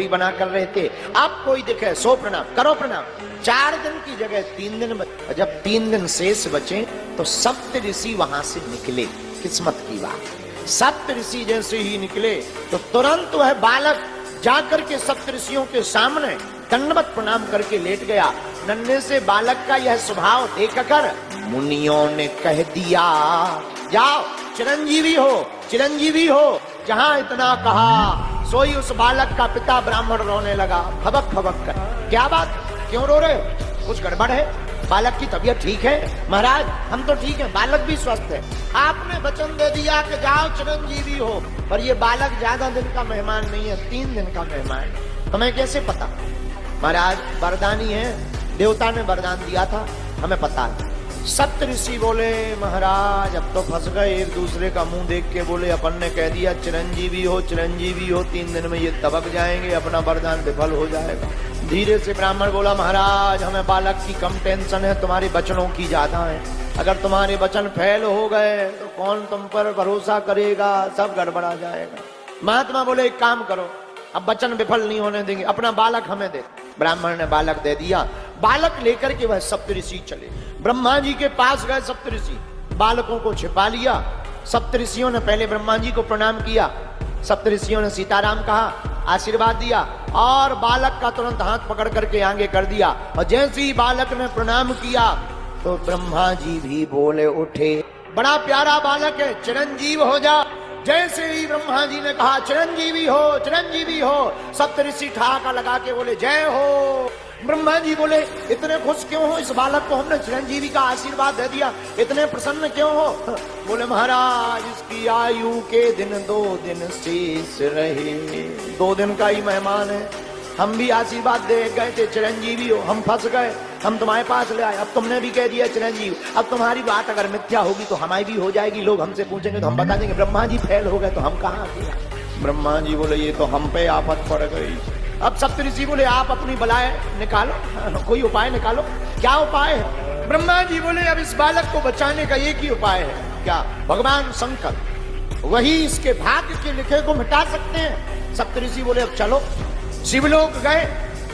बना कर रहे थे। अब कोई दिखे सो प्रणाम करो प्रणाम। 4 दिन की जगह 3 दिन बचे। जब 3 दिन शेष बचे तो सप्त ऋषि वहां से निकले। किस्मत की बात, सप्त ऋषि जैसे ही निकले तो तुरंत वह बालक जाकर के सप्त ऋषियों के सामने दंडवत प्रणाम करके लेट गया। नन्हे से बालक का यह स्वभाव देखकर मुनियों ने कह दिया, जाओ चिरंजीवी हो, चिरंजीवी हो। जहां इतना कहा सोई उस बालक का पिता ब्राह्मण रोने लगा फबक फबक कर। क्या बात, क्यों रो रहे हो? कुछ गड़बड़ है? बालक की तबीयत ठीक है? महाराज हम तो ठीक है, बालक भी स्वस्थ है। आपने वचन दे दिया कि जाओ चिरंजीवी हो, पर ये बालक ज्यादा दिन का मेहमान नहीं है, 3 दिन का मेहमान। तुम्हें कैसे पता? महाराज वरदानी है, देवता ने वरदान दिया था, हमें पता है। सप्त ऋषि बोले महाराज अब तो फंस गए। एक दूसरे का मुंह देख के बोले अपन ने कह दिया चिरंजीवी हो, चिरंजीवी हो, 3 दिन में ये दबक जाएंगे, अपना वरदान विफल हो जाएगा। धीरे से ब्राह्मण बोला महाराज हमें बालक की कम टेंशन है, तुम्हारे वचनों की ज्यादा है। अगर तुम्हारे वचन फेल हो गए तो कौन तुम पर भरोसा करेगा, सब गड़बड़ा जाएगा। महात्मा बोले एक काम करो, अब वचन विफल नहीं होने देंगे, अपना बालक हमें दे। ब्राह्मण ने बालक दे दिया। बालक लेकर के वह सप्त ऋषि चले। ब्रह्मा जी के पास गए सप्त ऋषि, बालकों को छिपा लिया। सप्त ऋषियों ने पहले ब्रह्मा जी को प्रणाम किया। सप्त ऋषियों ने सीताराम कहा, आशीर्वाद दिया और बालक का तुरंत हाथ पकड़ करके आगे कर दिया। और जैसे ही बालक ने प्रणाम किया तो ब्रह्मा जी भी बोले उठे, बड़ा प्यारा बालक है, चिरंजीव हो जा। जैसे ही ब्रह्मा जी ने कहा चिरंजीवी हो, चिरंजीवी हो, सप्त ऋषि ठहाका लगा के बोले जय हो। ब्रह्मा जी बोले इतने खुश क्यों हो? इस बालक को हमने चिरंजीवी का आशीर्वाद दे दिया, इतने प्रसन्न क्यों हो? बोले महाराज इसकी आयु के दिन 2 दिन शेष रहे, 2 दिन का ही मेहमान है। हम भी आशीर्वाद दे गए थे चिरंजीवी हो, हम फंस गए, हम तुम्हारे पास ले आए, अब तुमने भी कह दिया चिरंजीव। अब तुम्हारी बात अगर मिथ्या होगी तो हमारी भी हो जाएगी, लोग हमसे पूछेंगे तो हम बता देंगे ब्रह्मा जी फेल हो गए तो हम कहाँ आते। ब्रह्मा जी बोले ये तो हम पे आफत पड़ गई। अब सप्त ऋषि बोले आप अपनी बलाएं निकालो, कोई उपाय निकालो। क्या उपाय है? ब्रह्मा जी बोले अब इस बालक को बचाने का एक ही उपाय है। क्या? भगवान शंकर, वही इसके भाग्य के लिखे को मिटा सकते हैं। सप्त ऋषि बोले अब चलो। शिवलोक गए,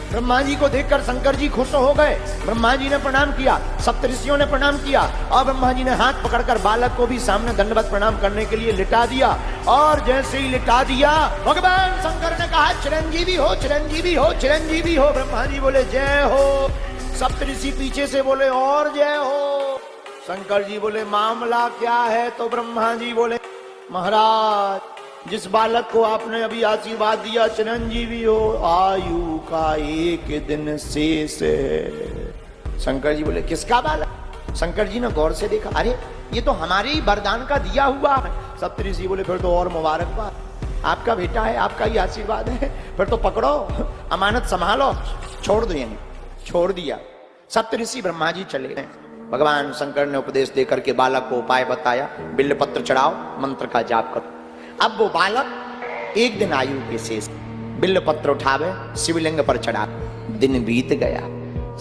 ब्रह्मा जी को देखकर शंकर जी खुश हो गए। ब्रह्मा जी ने प्रणाम किया, सप्त ऋषियों ने प्रणाम किया और ब्रह्मा जी ने हाथ पकड़कर बालक को भी सामने दंडवत प्रणाम करने के लिए लिटा दिया। और जैसे ही लिटा दिया भगवान शंकर ने कहा चिरंजीवी हो, चिरंजीवी हो, चिरंजीवी हो। ब्रह्मा जी बोले जय हो। सप्त ऋषि पीछे से बोले और जय हो। शंकर जी बोले मामला क्या है? तो ब्रह्मा जी बोले महाराज जिस बालक को आपने अभी आशीर्वाद दिया चिरंजीवी हो, आयु का 1 दिन शेष है। शंकर जी बोले किसका बालक? शंकर जी ने गौर से देखा, अरे ये तो हमारे ही वरदान का दिया हुआ है। सप्त ऋषि बोले फिर तो और मुबारकबाद, आपका बेटा है, आपका ही आशीर्वाद है, फिर तो पकड़ो, अमानत संभालो, छोड़ दो। यानी छोड़ दिया। सप्त ऋषि ब्रह्मा जी चले गए। भगवान शंकर ने उपदेश देकर के बालक को उपाय बताया, बिल्वपत्र चढ़ाओ, मंत्र का जाप करो। अब वो बालक 1 दिन आयु के शेष, बिल्वपत्र उठावे, शिवलिंग पर चढ़ा। दिन बीत गया,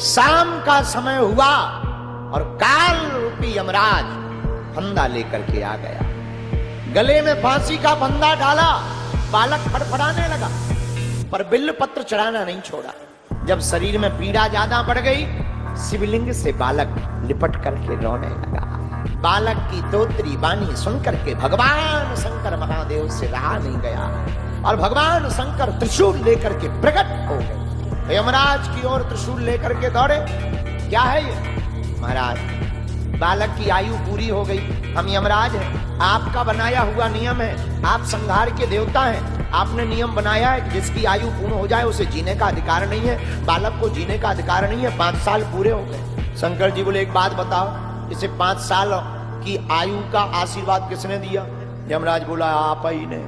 शाम का समय हुआ और काल रूपी यमराज फंदा लेकर के आ गया। गले में फांसी का फंदा डाला, बालक फड़फड़ाने लगा, पर बिल्वपत्र चढ़ाना नहीं छोड़ा। जब शरीर में पीड़ा ज्यादा बढ़ गई, शिवलिंग से बालक लिपट करके रोने लगा। बालक की तोत्री वाणी सुनकर के भगवान शंकर महादेव से रहा नहीं गया और भगवान शंकर त्रिशूल लेकर के प्रकट हो गए। यमराज की ओर त्रिशूल लेकर के दौड़े। क्या है ये? महाराज बालक की आयु पूरी हो गई, हम यमराज हैं, आपका बनाया हुआ नियम है, आप संहार के देवता हैं, आपने नियम बनाया है कि जिसकी आयु पूर्ण हो जाए उसे जीने का अधिकार नहीं है, बालक को जीने का अधिकार नहीं है। 5 साल पूरे हो गए। शंकर जी बोले एक बात बताओ, इसे 5 साल की आयु का आशीर्वाद किसने दिया? यमराज बोला आप ही ने,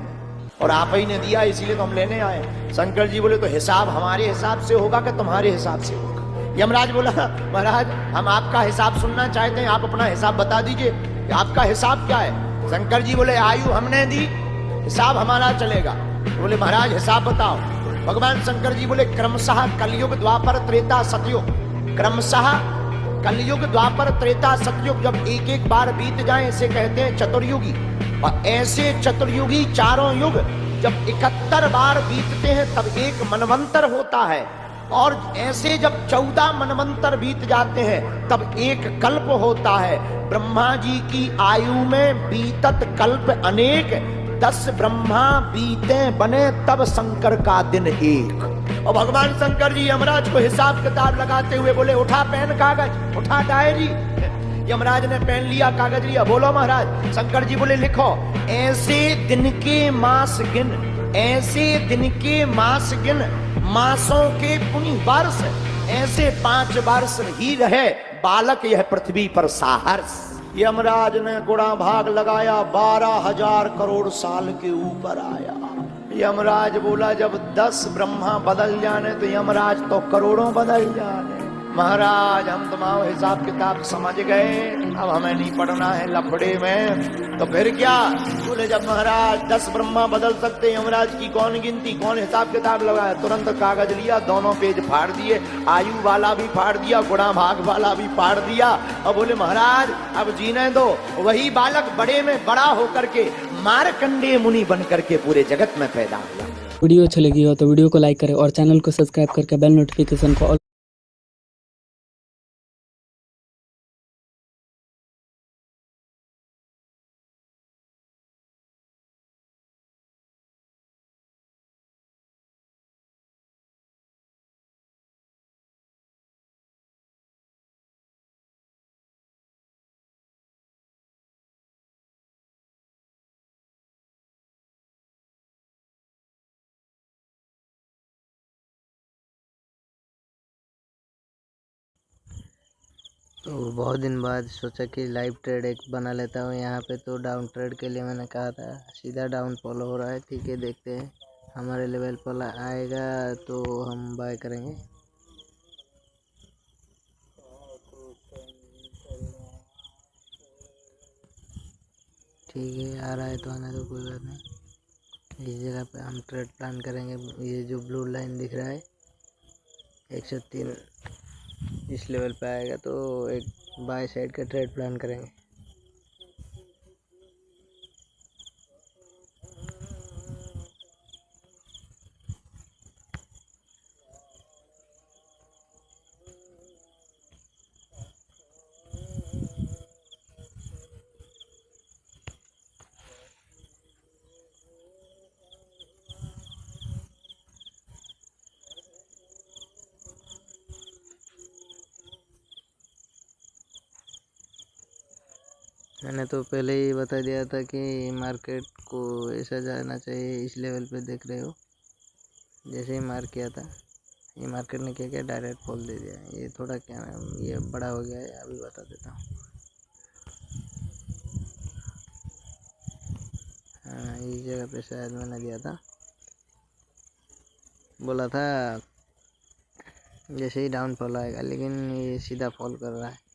और आप ही ने दिया इसीलिए तो हम लेने आए। शंकर जी बोले तो हिसाब हमारे हिसाब से होगा कि तुम्हारे हिसाब से होगा? यमराज बोला महाराज हम आपका हिसाब सुनना चाहते हैं, आप अपना हिसाब बता दीजिए, आपका हिसाब क्या है? शंकर जी बोले आयु हमने दी, हिसाब हमारा चलेगा। बोले महाराज हिसाब बताओ। भगवान शंकर जी बोले क्रमशः कलयुग द्वापर त्रेता सतयुग, क्रमशः कलयुग द्वापर त्रेता सतयुग जब एक एक बार बीत जाए इसे कहते हैं चतुर्युगी। और ऐसे चतुर्युगी 4 युग जब 71 बार बीतते हैं तब एक मनवंतर होता है, और ऐसे जब 14 मनवंतर बीत जाते हैं तब एक कल्प होता है। ब्रह्मा जी की आयु में बीतत कल्प अनेक, 10 ब्रह्मा बीते बने तब शंकर का दिन एक। और भगवान शंकर जी यमराज को हिसाब किताब लगाते हुए बोले, उठा पेन कागज, उठा डायरी। यमराज ने पेन लिया, कागज लिया, बोलो महाराज। शंकर जी बोले, लिखो, ऐसे दिन के मास गिन, ऐसे दिन के मास गिन, मासों के पुनि वर्ष, ऐसे 5 वर्ष ही रहे बालक यह पृथ्वी पर साहर्ष। यमराज ने गुणा भाग लगाया, 12,000 करोड़ साल के ऊपर आया। यमराज बोला, जब 10 ब्रह्मा बदल जाने तो यमराज तो करोड़ों बदल जाने। महाराज हम तुम्हारा हिसाब किताब समझ गए, अब हमें नहीं पढ़ना है लफड़े में। तो फिर क्या? बोले, जब महाराज 10 ब्रह्मा बदल सकते, यमराज की कौन गिनती, कौन हिसाब किताब लगाया। तुरंत कागज लिया, दोनों पेज फाड़ दिए, आयु वाला भी फाड़ दिया, गुणा भाग वाला भी फाड़ दिया, और बोले, महाराज अब जीने दो। वही बालक बड़े में बड़ा होकर के मार्कंडेय मुनि बन करके पूरे जगत में पैदा हुआ। वीडियो अच्छी लगी हो तो वीडियो को लाइक करें और चैनल को सब्सक्राइब करके बेल नोटिफिकेशन को तो बहुत दिन बाद सोचा कि लाइव ट्रेड एक बना लेता हूँ यहाँ पे। तो डाउन ट्रेड के लिए मैंने कहा था, सीधा डाउन फॉलो हो रहा है। ठीक है, देखते हैं हमारे लेवल पर आएगा तो हम बाय करेंगे। ठीक है, आ रहा है तो आने दो, कोई बात नहीं। इस जगह पे हम ट्रेड प्लान करेंगे। ये जो ब्लू लाइन दिख रहा है 103, इस लेवल पे आएगा तो एक बाय साइड का ट्रेड प्लान करेंगे। मैंने तो पहले ही बता दिया था कि मार्केट को ऐसा जाना चाहिए। इस लेवल पे देख रहे हो, जैसे ही मार्क किया था, ये मार्केट ने क्या किया, डायरेक्ट फॉल दे दिया। ये थोड़ा क्या नाम, ये बड़ा हो गया है, अभी बता देता हूँ। हाँ, इस जगह पे शायद मैंने दिया था, बोला था जैसे ही डाउन फॉल आएगा, लेकिन ये सीधा फॉल कर रहा है।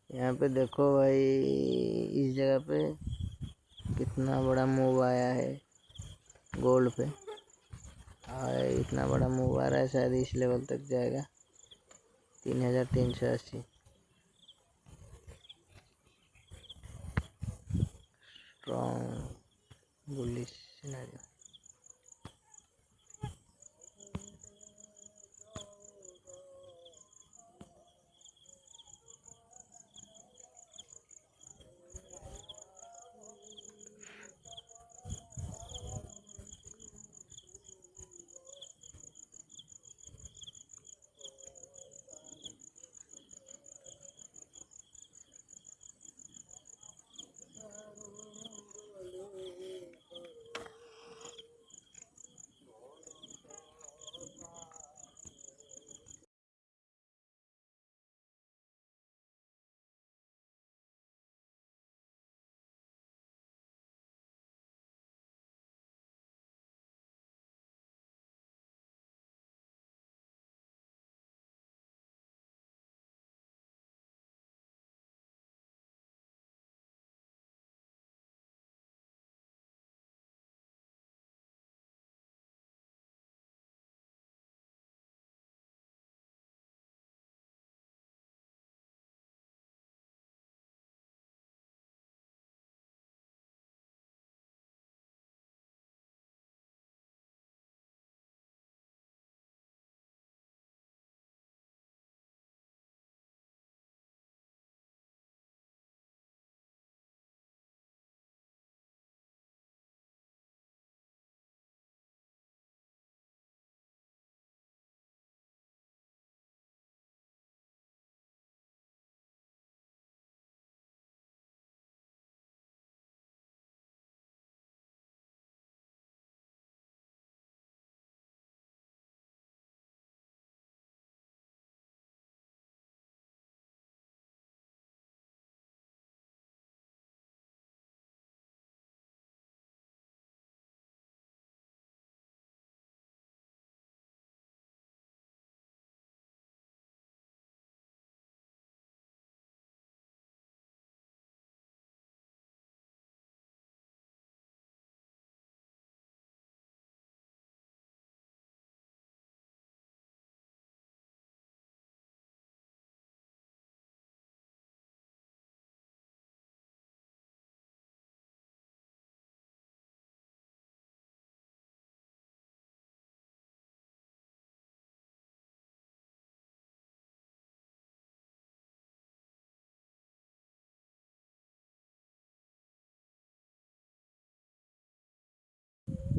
यहाँ पे देखो भाई, इस जगह पे कितना बड़ा मूव आया है गोल्ड पे। और इतना बड़ा मूव आ रहा है, शायद इस लेवल तक जाएगा 3380। Strong bullish scenario.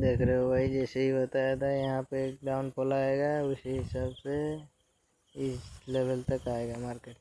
देख रहे हो भाई, जैसे ही बताया था यहाँ पे एक डाउनफॉल आएगा, उसी हिसाब से इस लेवल तक आएगा मार्केट।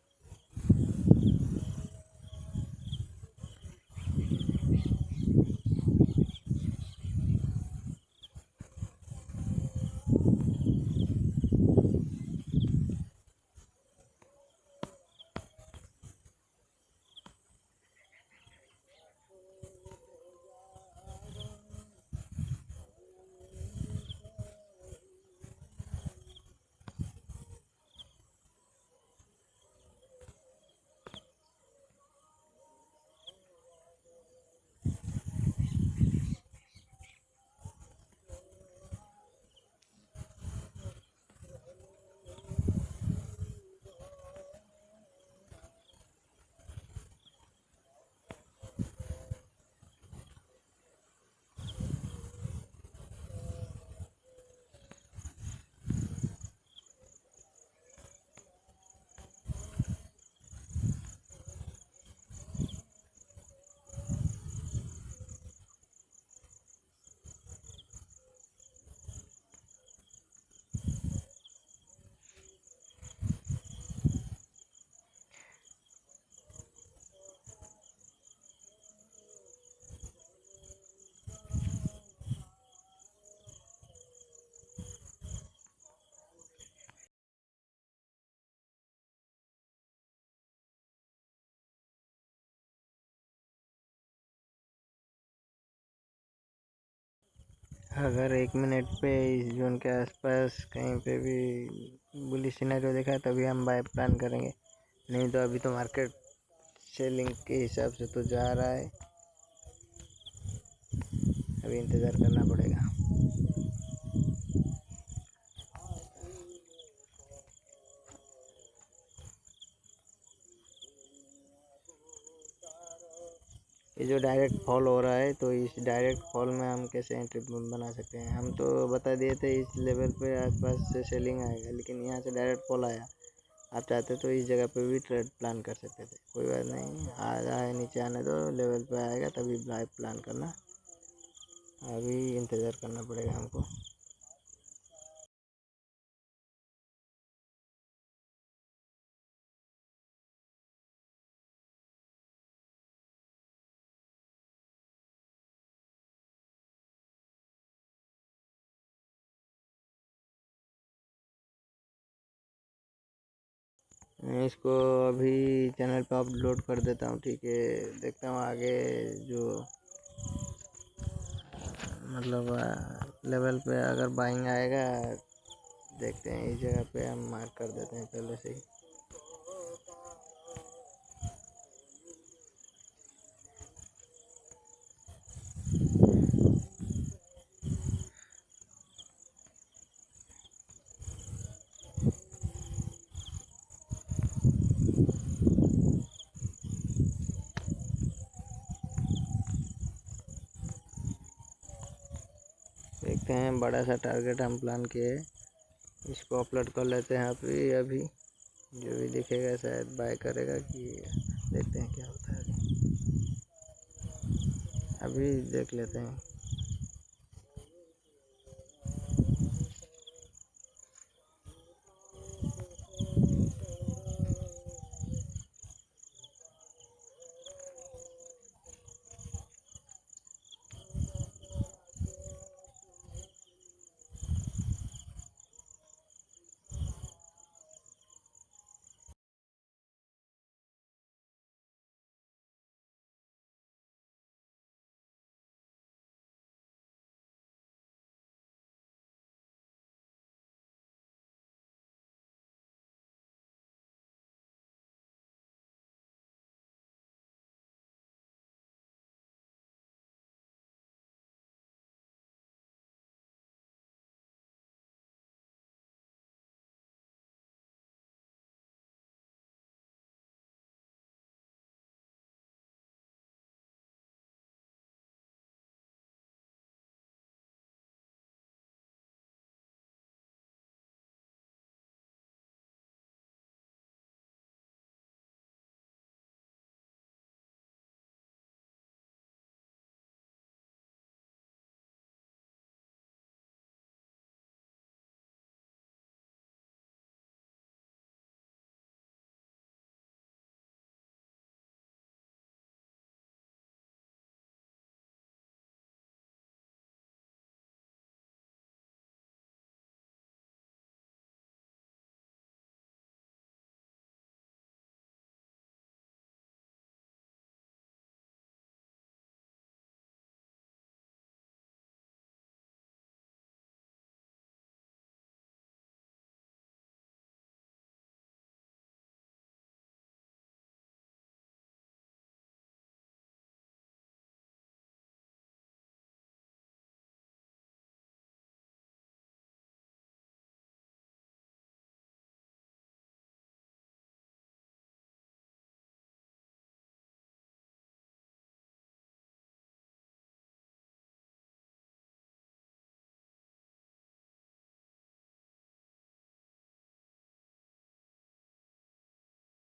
अगर 1 मिनट पे इस जोन के आसपास कहीं पे भी बुलिश सिनेरियो देखा है तभी हम बाय प्लान करेंगे, नहीं तो अभी तो मार्केट सेलिंग के हिसाब से तो जा रहा है, अभी इंतज़ार करना पड़ेगा। ये जो डायरेक्ट फॉल हो रहा है, तो इस डायरेक्ट फॉल में हम कैसे एंट्री बना सकते हैं। हम तो बता दिए थे इस लेवल पे आसपास से सेलिंग आएगा, लेकिन यहाँ से डायरेक्ट फॉल आया। आप चाहते तो इस जगह पे भी ट्रेड प्लान कर सकते थे, कोई बात नहीं। आ जाए नीचे आने दो, लेवल पे आएगा तभी लाइव प्लान करना, अभी इंतज़ार करना पड़ेगा हमको। मैं इसको अभी चैनल पे अपलोड कर देता हूँ, ठीक है। देखता हूँ आगे जो मतलब लेवल पे अगर बाइंग आएगा, देखते हैं। इस जगह पे हम मार्क कर देते हैं पहले से ही। देखते हैं, बड़ा सा टारगेट हम प्लान किए, इसको अपलोड कर लेते हैं अभी। जो भी दिखेगा शायद बाय करेगा कि, देखते हैं क्या होता है। अभी देख लेते हैं।